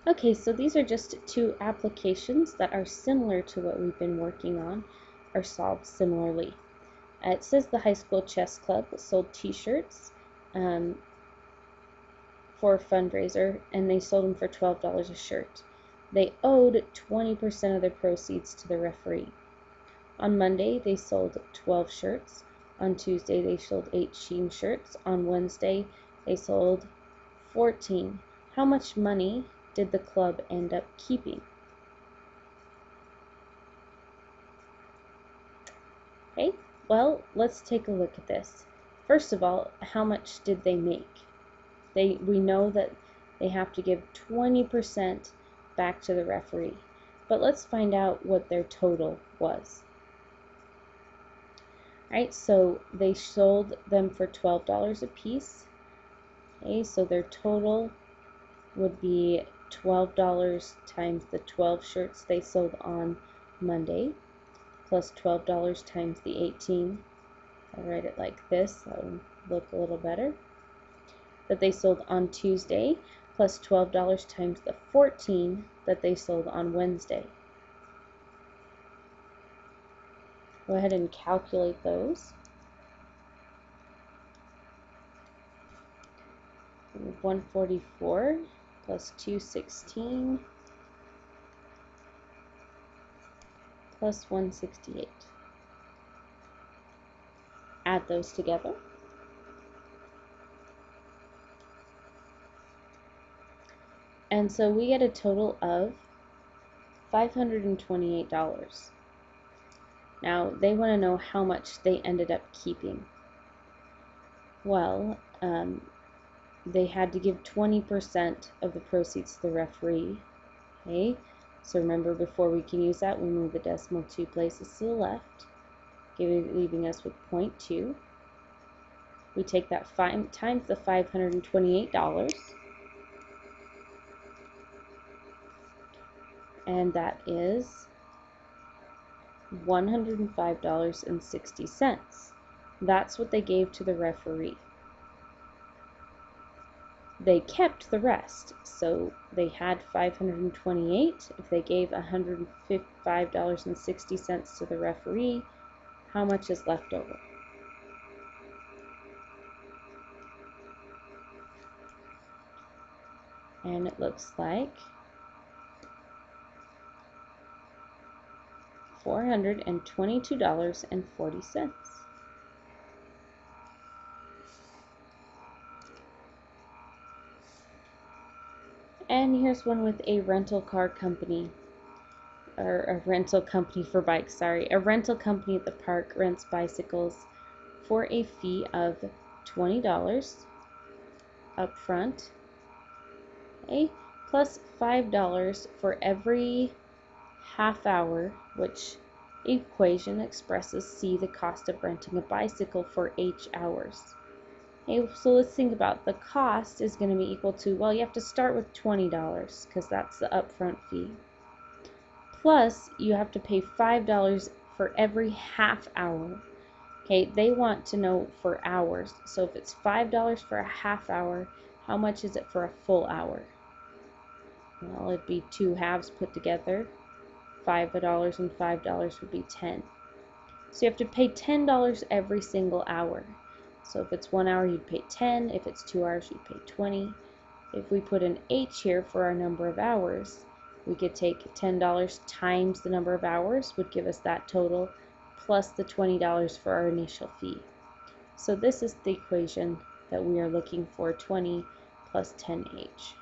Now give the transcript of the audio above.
Okay, so these are just two applications that are similar to what we've been working on, are solved similarly. It says the high school chess club sold t-shirts for a fundraiser, and they sold them for $12 a shirt. They owed 20% of their proceeds to the referee. On Monday, they sold 12 shirts. On Tuesday, they sold 18 shirts. On Wednesday, they sold 14. How much money did the club end up keeping? Okay, well, let's take a look at this. First of all, how much did they make? We know that they have to give 20% back to the referee. But let's find out what their total was. Right, so they sold them for $12 a piece. Okay, so their total would be $12 times the 12 shirts they sold on Monday, plus $12 times the 18. I'll write it like this, that would look a little better. That they sold on Tuesday, plus $12 times the 14 that they sold on Wednesday. Go ahead and calculate those. 144 plus 216 plus 168. Add those together. And so we get a total of $528. Now they want to know how much they ended up keeping. Well, they had to give 20% of the proceeds to the referee. Okay, so remember, before we can use that, we move the decimal 2 places to the left, leaving us with 0.2. We take that times the $528, and that is $105.60. That's what they gave to the referee. They kept the rest, so they had $528. If they gave $105.60 to the referee, how much is left over? And it looks like $422.40. And here's one with a rental car company, or a rental company for bikes, sorry. A rental company at the park rents bicycles for a fee of $20 up front, okay, plus $5 for every half hour, which equation expresses C, the cost of renting a bicycle for H hours. Okay, so let's think about the cost is going to be equal to, well, you have to start with $20 because that's the upfront fee. Plus, you have to pay $5 for every half hour. Okay, they want to know for hours. So if it's $5 for a half hour, how much is it for a full hour? Well, it'd be 2 halves put together. $5 and $5 would be 10. So you have to pay $10 every single hour. So if it's 1 hour, you'd pay 10. If it's 2 hours, you'd pay 20. If we put an H here for our number of hours, we could take $10 times the number of hours, would give us that total, plus the $20 for our initial fee. So this is the equation that we are looking for, 20 plus 10H.